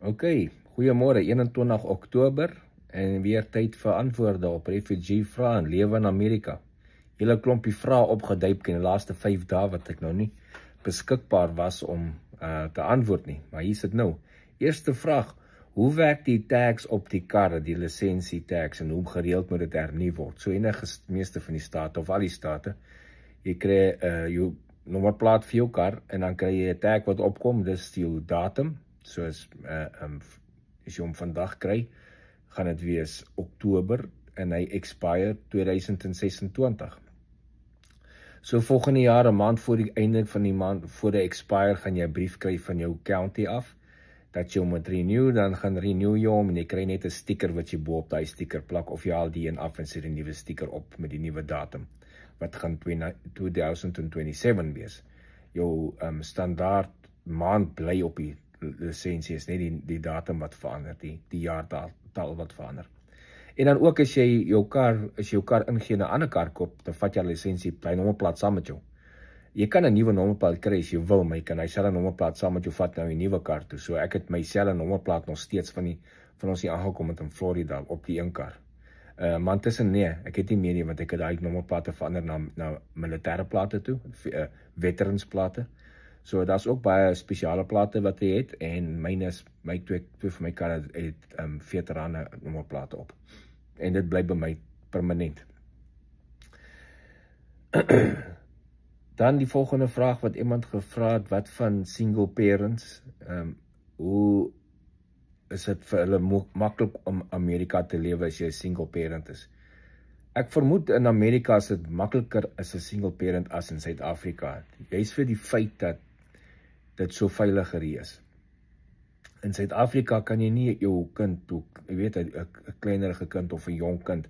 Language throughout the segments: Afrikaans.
Ok, goeiemôre, 21 Oktober en weer tyd vir antwoorde op refugee vrae en lewe in Amerika. Hele klompie vrae opgeduip in die laaste 5 dae wat ek nou nie beskikbaar was om te antwoord nie, maar hier is dit nou. Eerste vraag, hoe werk die tags op die karre, die lisensie tags en hoe gereeld moet dit hernu word? So enige meeste van die state of al die state, jy kry jou nommerplaat vir jou kar en dan kry jy 'n tag wat opkom, dis jou datum. Soos as jy hom vandag kry, gaan dit wees Oktober en hy expire 2026. So volgende jaar, 'n maand voor die einde van die maand, voor die expire, gaan jy 'n brief kry van jou county af, dat jy hom moet renew, dan gaan renew jy hom en jy kry net 'n sticker wat jy bo op daai sticker plak, of jy haal die een af en sit 'n nuwe sticker op met die nuwe datum, wat gaan 2027 wees. Jou standaard maand bly op die lisensie, is net die datum wat verander, die jaartal wat verander. En dan ook as jy jou kar ingee in 'n ander kar koop, dan vat jy die lisensie, bly nommerplaat saam met jou. Jy kan 'n nuwe nommerplaat kry as jy wil, maar jy kan dieselfde nommerplaat saam met jou vat na 'n nuwe kar toe. So ek het myselfde nommerplaat nog steeds van ons hier aangekom het in Florida op die een kar. Maar intussen nee, ek het nie meer nie, want ek het daai nommerplate verander na militêre plate toe, veteransplate. So daar's ook baie spesiale plate wat jy het, en twee van my karre het veterane nommerplate op. En dit bly by my permanent. Dan die volgende vraag wat iemand gevra het, wat van single parents? Hoe is dit vir hulle maklik om Amerika te lewe as jy 'n single parent is? Ek vermoed in Amerika is dit makliker as 'n single parent as in Suid-Afrika. Juist vir die feit dat dit so veiliger is. In Suid-Afrika kan jy nie jou kind, jy weet, 'n kleinerige kind of 'n jong kind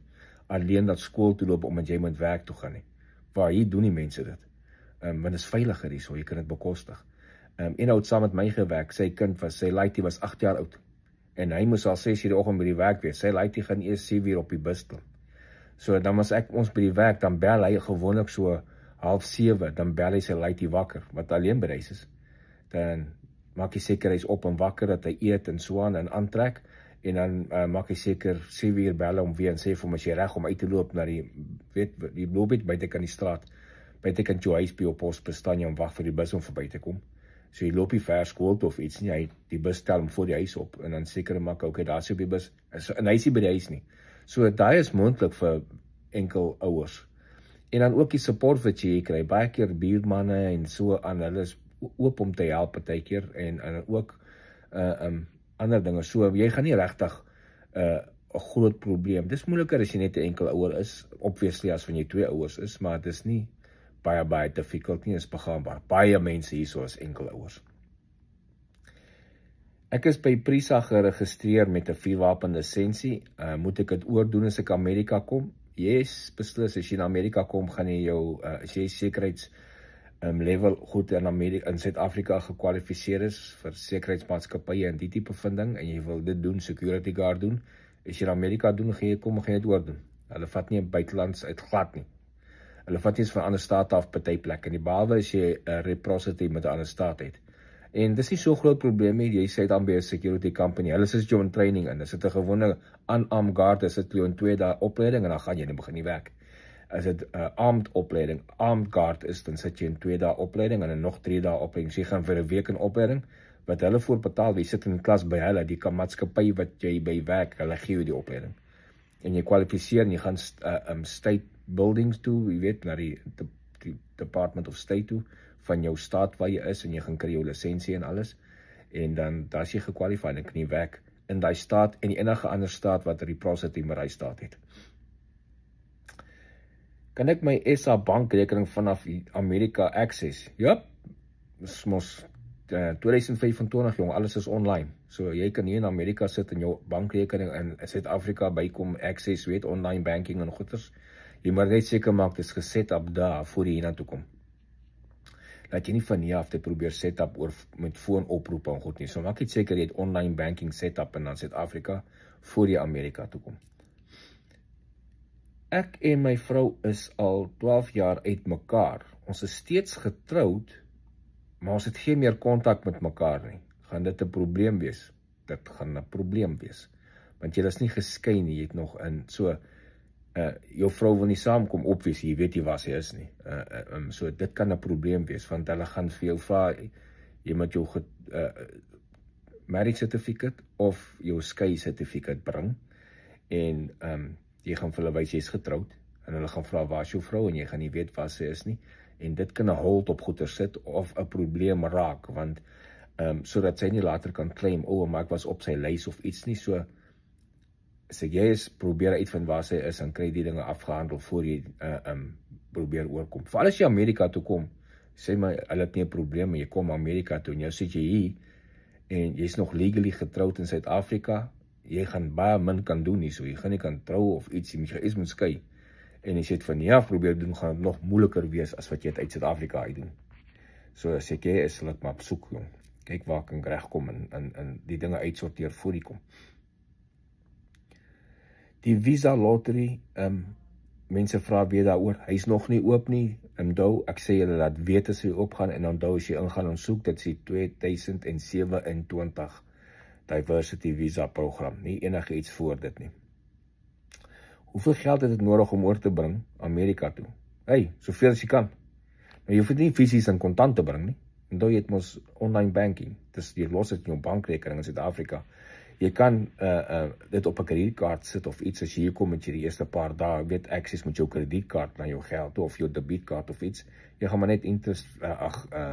alleen na skool toe loop omdat jy moet werk toe gaan nie. Waar hier doen die mense dit. Want dit is veiliger hier, so jy kan dit bekostig. Een ou het saam met my gewerk, sy laaitie was 8 jaar oud. En hy moes al 6 uur die oggend by die werk wees. Sy laaitie gaan eers 7 uur op die bus klim. So dan as ons by die werk, dan bel hy gewoonlik so 6:30, dan bel hy sy laaitie wakker, wat alleen by huis is. Dan maak hy seker hy is op en wakker, dat hy eet en so aan en aantrek, en dan maak hy seker 7 uur bel hom weer en sê vir hom, as jy reg om uit te loop na die loopie buitekant die straat, buitekant jou huis by jou pos, bestaan jy om wag vir die bus om verby te kom. So jy loop nie ver skool toe of iets nie, hy die bus stel hom voor die huis op, en dan seker maak hy, okay, daar is op die bus, en hy is nie by die huis nie. So daai is moontlik vir enkel ouers. En dan ook die support wat jy kry, baie keer buurmanne en so aan, hulle is oop om te help partykeer, en ook ander dinge. So jy gaan nie regtig 'n groot probleem. Dis moeiliker as jy net 'n enkel ouer is, obviously as van jy 2 ouers is, maar dis nie baie difficult nie, is begaanbaar. Baie mense hierso is enkel ouers. Ek is by Prisa geregistreer met 'n vuurwapen lisensie. Moet ek dit oordoen as ek Amerika kom? Yes, beslis. As jy na Amerika kom, gaan jy as jy sekuriteits level goed in Suid-Afrika gekwalifiseer is vir sekuriteitsmaatskappye en die tipe van ding, en jy wil dit doen, security guard doen, as jy in Amerika doen, gaan jy dit oordoen. Hulle vat nie 'n buitelands uit glad nie. Hulle vat nie eens van 'n ander staat af partyplek, en die behalwe as jy 'n reciprocity met 'n ander staat het. En dis nie so groot probleem nie, jy sê dan by 'n security company, hulle sit jou in training in, dis 'n gewone unarmed guard, dis dit jou in 2 dae opleiding, en dan gaan jy begin die werk. As dit 'n armed opleiding, armed guard is, dan sit jy in 2 dae opleiding en dan nog 3 dae opleiding. So jy gaan vir 'n week in opleiding, wat hulle voorbetaal, jy sit in klas by hulle, die maatskappy wat jy by werk, hulle gee jou die opleiding. En jy kwalifiseer en jy gaan state buildings toe, jy weet, na die Department of State toe, van jou staat waar jy is, en jy gaan kry jou lisensie en alles, en dan as jy gekwalifiseer, dan kan jy werk in daai staat en enige ander staat wat 'n reciprocity met daai staat het. Kan ek my SA bankrekening vanaf Amerika access? Ja, dis mos 2025 jong, alles is online. So jy kan hier in Amerika sit en jou bankrekening in Suid-Afrika bykom access, weet, online banking en goeders. Jy moet net seker maak dit is geset op daar voor jy hiernatoe kom. Dat jy nie van hier af te probeer set up met foonoproepe en goed nie. So maak net seker jy het online banking set up in Suid-Afrika voor jy Amerika toe kom. Ek en my vrou is al 12 jaar uit mekaar. Ons is steeds getroud, maar ons het geen meer kontak met mekaar nie. Gaan dit 'n probleem wees? dit gaan 'n probleem wees. Want jy is nie geskei nie, jy het nog in so jou vrou wil nie saamkom opwees, jy weet nie waar sy is nie. So dit kan 'n probleem wees, want hulle gaan vir jou vra, jy moet jou marriage certificate of jou skei certificate bring, en jy gaan vir hulle wys jy is getroud, en hulle gaan vra waar is jou vrou, en jy gaan nie weet waar sy is nie, en dit kan 'n hold op goeder sit, of 'n probleem raak, want sodat sy nie later kan claim, maar ek was op sy lys of iets nie, so as jy probeer uitvind waar sy is, dan kry die dinge afgehandel voor jy probeer oorkom. Veral as jy Amerika toe kom, sê my, hulle het nie 'n probleem, maar jy kom Amerika toe, en jou sit jy hier, en jy's nog legally getroud in Suid-Afrika, jy gaan baie min kan doen nie, so jy gaan nie kan trou of iets, jy moet skei, en as jy het van hier af probeer doen, gaan het nog moeiliker wees, as wat jy het uit Suid-Afrika uit doen. So as ek jy is, sal ek maar op soek, jong. Kyk waar kan regkom, en die dinge uitsorteer voor die kom. Die visa lottery, mense vra weer daaroor, hy is nog nie oop nie, onthou, ek sê julle laat weet as hy opgaan, en onthou as jy ingaan en soek, dit is die 2027 Diversity Visa program, nie enige iets voor dit nie. Hoeveel geld het dit nodig om oor te bring, Amerika toe? Soveel as jy kan. Nou, jy hoef dit nie fisies in kontant te bring nie, onthou jy het mos online banking, dus jy los het in jou bankrekening in Suid-Afrika. Jy kan dit op 'n kredietkaart sit of iets, as jy hier kom met jy die eerste paar dae, weet access met jou kredietkaart na jou geld toe, of jou debietkaart of iets, jy gaan maar net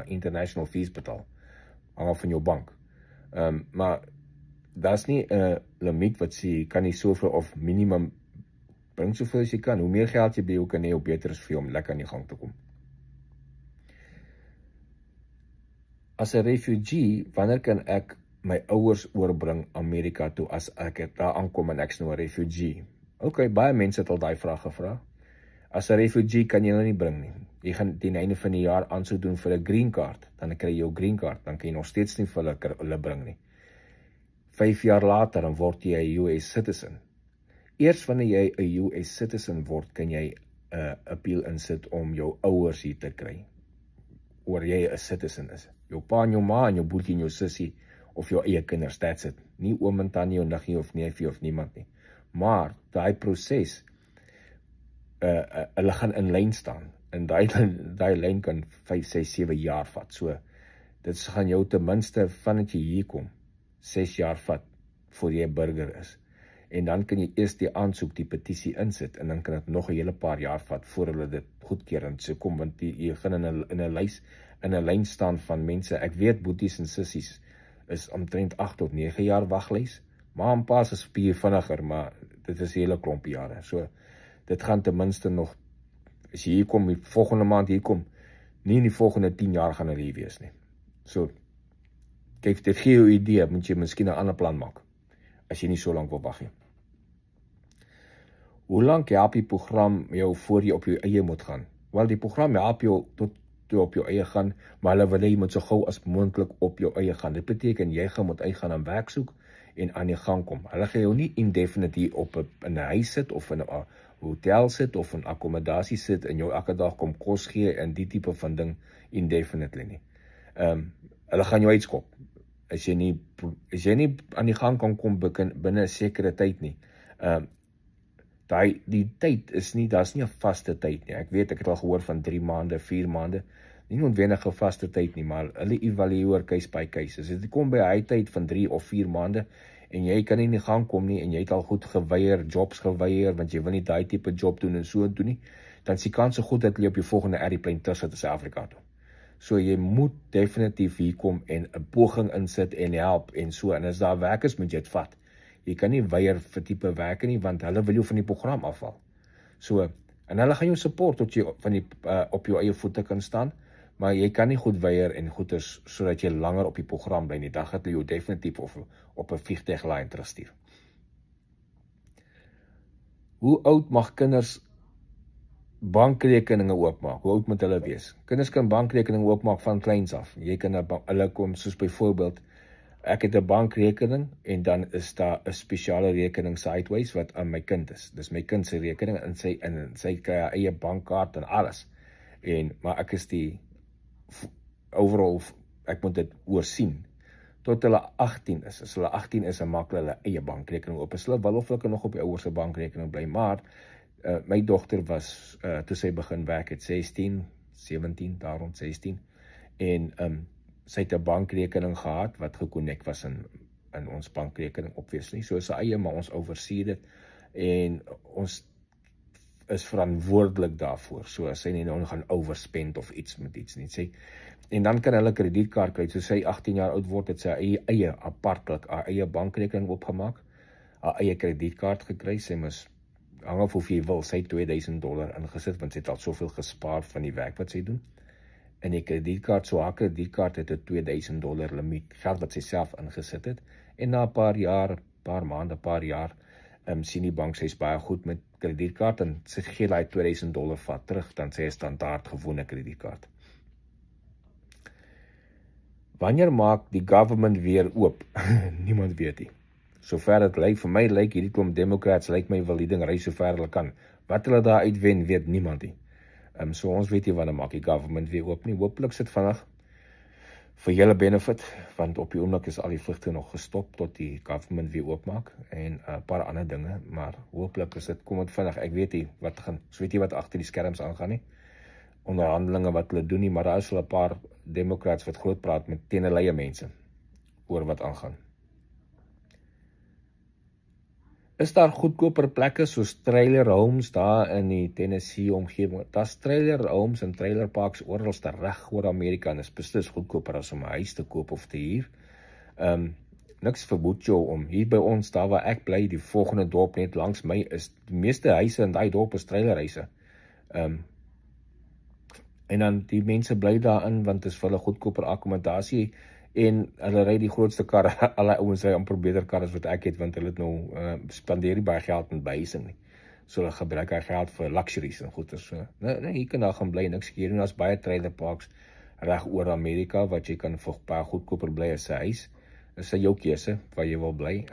international fees betaal, hang af van jou bank. Maar daar is nie 'n limiet wat sê, jy kan nie soveel of minimum bring soveel as jy kan, hoe meer geld jy by jou kan hê, hoe beter is vir jou om lekker aan die gang te kom. As 'n refugee, wanneer kan ek my ouers oorbring Amerika toe, as ek daar aankom en ek is nou 'n refugee? Baie mense het al daai vraag gevra. As 'n refugee kan jy hulle nie bring nie. Jy gaan teen die einde van die jaar aansoek doen vir 'n green card, dan kry jy jou green card, dan kan jy nog steeds nie vir hulle bring nie. 5 jaar later, dan word jy 'n US citizen. Eers wanneer jy 'n US citizen word, kan jy 'n appeal insit om jou ouers hier te kry, oor jy 'n citizen is. Jou pa en jou ma en jou boetie en jou sussie, of jou eie kinders, that's it. Nie oom en tannie, jou niggie of neefie of niemand nie. Maar, daai proses, hulle gaan in lyn staan, en daai lyn kan 5, 6, 7 jaar vat, so, dit gaan jou ten minste, vandat jy hier kom, 6 jaar vat, voor jy 'n burger is, en dan kan jy eers die aansoek, die petisie insit, en dan kan dit nog 'n hele paar jaar vat, voor hulle dit goedkeur, en so kom, want jy gaan in 'n lyn staan van mense, ek weet boeties en sissies, is omtrent 8 tot 9 jaar waglys, ma en pa's is bietjie vinniger, maar dit is 'n hele klomp jare, so, dit gaan ten minste nog, as jy hier kom, die volgende maand hier kom, nie in die volgende 10 jaar gaan hulle hier wees nie. So, kyk, dit gee jou idee, moet jy miskien 'n ander plan maak, as jy nie so lank wil wag nie. Hoe lank help die program jou voor jy op jou eie moet gaan? Wel, die program help jou tot jy op jou eie gaan, maar hulle wil hê jy moet so gou as moontlik op jou eie gaan. Dit beteken jy gaan moet uitgaan en werk soek en aan die gang kom. Hulle gaan jou nie indefinite hier in 'n huis sit of in 'n hotel sit of in akkommodasie sit en jou elke dag kom kos gee en die tipe van ding indefinitely nie. Hulle gaan jou uitskop as jy nie aan die gang kan kom binne 'n sekere tyd nie. Die tyd is nie, daar's nie 'n vaste tyd nie. Ek weet, ek het al gehoor van 3 maande, 4 maande, nie noodwendig 'n vaste tyd nie, maar hulle evalueer case by case. As dit kom by hy tyd van 3 of 4 maande, en jy kan nie in die gang kom nie, en jy het al goed geweier, jobs geweier, want jy wil nie daai tipe job doen en so doen nie, dan is die kans so goed dat jy op jou volgende airplane terugsit in Suid-Afrika toe. So jy moet definitief hier kom en 'n poging insit en help en so, en as daar werk is, moet jy dit vat. Jy kan nie weier vir tipe werke nie, want hulle wil jou van die program afval. So, en hulle gaan jou support tot jy op jou eie voete kan staan, maar jy kan nie goed weier en goeders, sodat jy langer op die program bly nie. Dan gaan hulle jou definitief op 'n vliegtuiglyn terugstuur. Hoe oud mag kinders bankrekeninge oopmaak? Hoe oud moet hulle wees? Kinders kan bankrekeninge oopmaak van kleins af. Jy kan hulle kom, soos byvoorbeeld, ek het 'n bankrekening en dan is daar 'n spesiale rekening sideways wat aan my kind is. Dis my kind se rekening en sy kry haar eie bankkaart en alles. Maar ek is die overall, ek moet dit oorsien. tot hulle 18 is. As hulle 18 is, dan maak hulle eie bankrekening op. As hulle wil of hulle kan nog op die ouers se bankrekening bly, maar my dogter was, toe sy begin werk het, 16, 17, daar rond 16, en sy het 'n bankrekening gehad, wat geconnect was in ons bankrekening, obviously, so sy eie, maar ons oversee dit, en ons is verantwoordelik daarvoor, so as sy nie nou gaan overspend of iets met iets nie, sê, en dan kan hulle kredietkaart kry, so sy 18 jaar oud word, het sy eie apartlik, haar eie bankrekening opgemaak, haar eie kredietkaart gekry, sy moes, hang af hoeveel jy wil, sy het $2000 ingesit, want sy het al soveel gespaar van die werk wat sy doen, en die kredietkaart, so haar kredietkaart het 'n $2000 limiet, geld wat sy self ingesit het, en na 'n paar jaar, paar maande, paar jaar, sien die bank, sy is baie goed met kredietkaart, en sy gee die $2000 vat terug, dan sy is standaard gewone kredietkaart. Wanneer maak die government weer oop? Niemand weet nie. Sover dit lyk, vir my lyk hierdie klomp Democrats, lyk my wil die ding ry sover hulle kan. Wat hulle daar uitwen, weet niemand nie. So ons weet nie wanneer maak die government weer oop nie. Hopelik sit vandag vir julle benefit, want op die oomblik is al die vlugte nog gestop tot die government weer oopmaak, en 'n paar ander dinge, maar hopelik is dit, kom het vinnig, ek weet nie wat gaan, so weet nie wat agter die skerms aangaan nie, onderhandelinge wat hulle doen nie, maar daar is wel 'n paar Democrats wat groot praat met teen hulle eie mense, oor wat aangaan. Is daar goedkoper plekke soos trailer homes daar in die Tennessee omgewing? Daar's trailer homes en trailer parks oralste reg oor Amerika, en is beslis goedkoper as om 'n huis te koop of te huur. Niks verboed jou om hier by ons, daar waar ek bly, die volgende dorp net langs my, is die meeste huise in daai dorp is trailerhuise. En dan die mense bly daarin, want dit is vir hulle goedkoper akkommodasie, en hulle ry die grootste karre, alle ouens ry amper beter karre as wat ek het, want hulle het nou, spandeer nie baie geld in behuising nie. So hulle gebruik hy geld vir luxuries en goeders. So, nee, hier kan daar gaan bly, niks keer, en daar's baie trailer parks reg oor Amerika, wat jy kan vir baie goedkoper bly as 'n huis. Dis jou keuse, waar jy wil bly.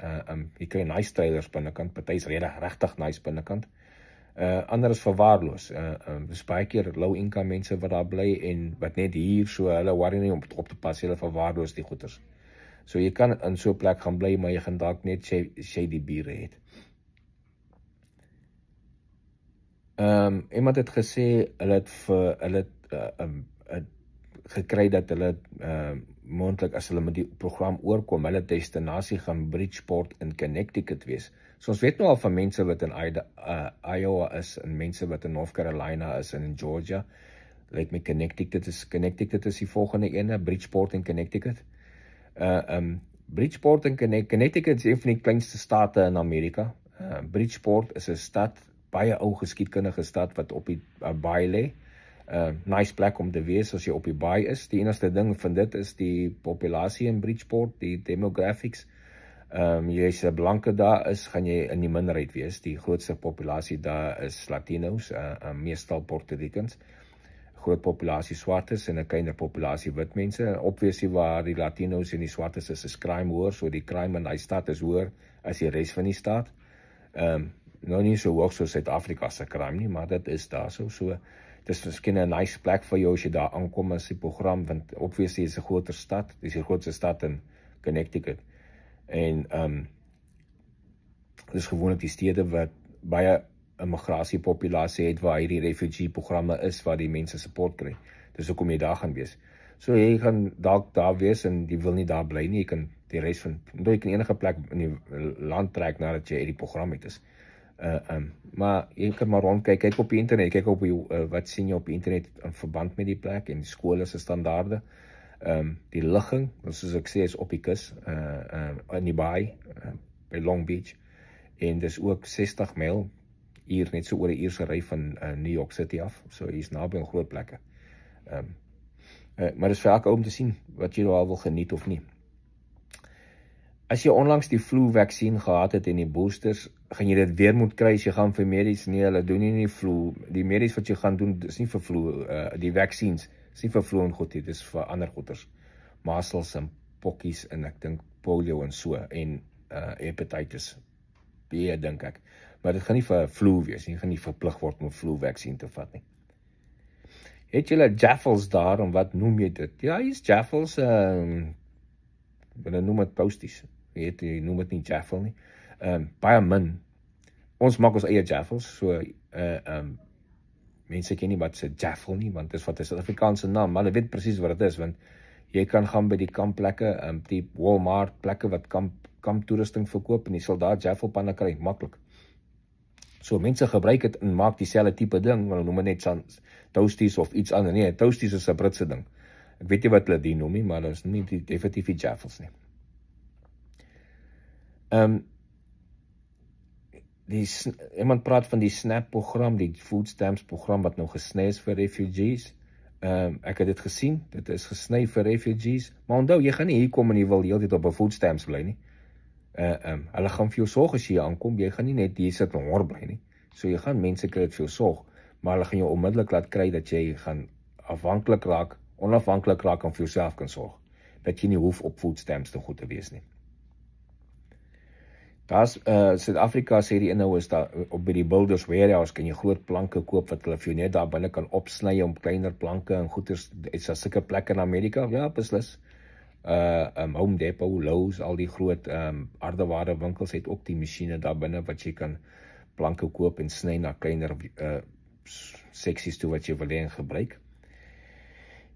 Jy kry nice trailers binnekant, party is regtig nice binnekant. Ander is verwaarloos. Dis baie keer low income mense wat daar bly, en wat net hier, so hulle worry nie om op te pas, hulle verwaarloos die goeders. So jy kan in so 'n plek gaan bly, maar jy gaan dalk net shady bure het. Iemand het gesê, hulle het gekry dat hulle moontlik as hulle met die program oorkom, hulle destinasie gaan Bridgeport in Connecticut wees. So ons weet nou al van mense wat in Iowa is, en mense wat in North Carolina is, en in Georgia. Lyk my Connecticut is die volgende ene, Bridgeport in Connecticut. Bridgeport in Connecticut is een van die kleinste state in Amerika. Bridgeport is 'n stad, baie ou geskiedkundige stad wat op die baai lê. Nice plek om te wees as jy op die baai is. Die enigste ding van dit is die populasie in Bridgeport, die demographics. Jy is 'n blanke daar is, gaan jy in die minderheid wees. Die grootste populasie daar is Latinos, meestal Puerto Ricans. Groot populasie swartes en 'n kleiner populasie wit mense. Obviously waar die Latinos en die swartes is crime hoër, so die crime in die stad is hoër as die res van die staat. Nou nie so hoog soos Suid-Afrika se crime nie, maar dit is daar so. So dis miskien 'n nice plek vir jou as jy daar aankom as die program, want obviously is 'n groter stad, dis die grootste stad in Connecticut. En dis gewoonlik die stede wat baie immigrasiepopulasie het, waar hierdie refugee-programme is, waar die mense support kry. Dis hoekom jy daar gaan wees. So jy gaan dalk daar wees, en jy wil nie daar bly nie, jy kan die res van, jy kan enige plek in die land trek, nadat jy uit die program het is. Maar jy kan maar rondkyk, kyk op die internet, kyk op wat sien jy op die internet in verband met die plek, en die skole se standaarde. Die ligging, soos ek sê, is op die kus, in die baai, by Long Beach, en dis ook 60 myl, net so oor 'n uur se ry van New York City af, so hier is naby aan groot plekke. Maar dis vir elke ou om te sien, wat jy al wil geniet of nie. As jy onlangs die flu-vaksin gehad het en die boosters, gaan jy dit weer moet kry as jy gaan vir medies? Nee, hulle doen nie flu. Die medies wat jy gaan doen, is nie vir flu, die vaksines, is nie vir flu en goed, dit is vir ander goeters. Measles en pokkies, en ek dink polio en so, en hepatitis B, dink ek. Maar dit gaan nie vir flu wees, jy gaan nie verplig word om flu-vaksin te vat nie. Het julle jaffles daar, en wat noem jy dit? Ja, hier is jaffles, Hulle noem dit toasties. Jy noem dit nie jaffle nie. Baie min. Ons maak ons eie jaffles, so mense ken nie wat se jaffle nie, want dit is wat 'n Suid-Afrikaanse naam, maar hulle weet presies wat dit is, want jy kan gaan by die kampplekke, die Walmart plekke wat kamp toerusting verkoop en jy sal daar jaffle panne kry, maklik. So mense gebruik dit en maak dieselfde tipe ding, maar hulle noem dit net toasties of iets anders. Nee, toasties is 'n Britse ding. Ek weet nie wat hulle die noem nie, maar dit is nie definitief die jaffles nie. Iemand praat van die SNAP-program, die food stamps-program wat nou gesny is vir refugees. Ek het dit gesien, dit is gesny vir refugees, maar onthou, jy gaan nie hier kom en jy wil heeltyd op 'n food stamps bly nie. Hulle gaan vir jou sorg as jy hier aankom, jy gaan nie net hier sit en honger bly nie. So jy gaan mense kry dit vir jou sorg, maar hulle gaan jou onmiddellik laat kry dat jy gaan onafhanklik raak en vir jouself kan sorg. Dat jy nie hoef op food stamps te goed te wees nie. Suid-Afrika sê die inhou is daar op by die Builders Warehouse kan jy groot planke koop wat hulle vir jou net daar binne kan opsny om kleiner planke en goeders. Is daar sulke plekke in Amerika? Ja, beslis. Home Depot, Lowe's, al die groot aardeware winkels het ook die masjiene daar binne wat jy kan planke koop en sny na kleiner seksies toe wat jy wil hê en gebruik.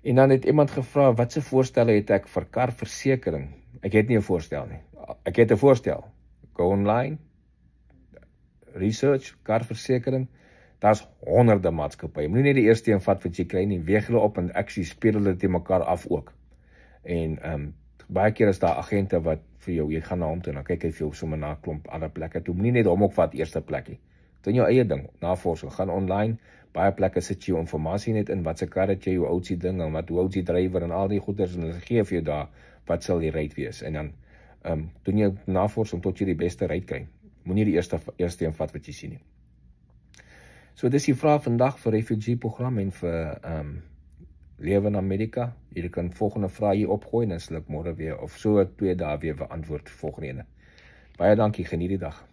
En dan het iemand gevra, wat se voorstelle het ek vir karversekering? Ek het nie 'n voorstel nie. Ek het 'n voorstel. Go online, research, karversekering, daar's honderde maatskappye. Moenie net die eerste een vat wat jy kry nie, weeg hulle op en actually speel hulle te mekaar af ook. En baie keer is daar agente wat vir jou, jy gaan na hom toe, dan kyk hy vir jou sommer na 'n klomp ander plekke toe. Moenie net hom ook vat eerste plekkie. Doen jou eie ding, navorsing, gaan online, baie plekke sit jy jou informasie net in, wat se kar het jy, jou oudsie ding, en wat hoe oud die drywer en al die goeders, en hulle gee vir jou daar, wat sal die rate wees, en dan doen jy navorsing tot jy die beste rate kry. Moenie die eerste een vat wat jy sien nie. So dis die vraag vandag vir refugee program en vir lewe in Amerika. Jy kan volgende vraag hier opgooi en dan sal ek môre weer of so 2 dae weer beantwoord volgende ene. Baie dankie, geniet die dag.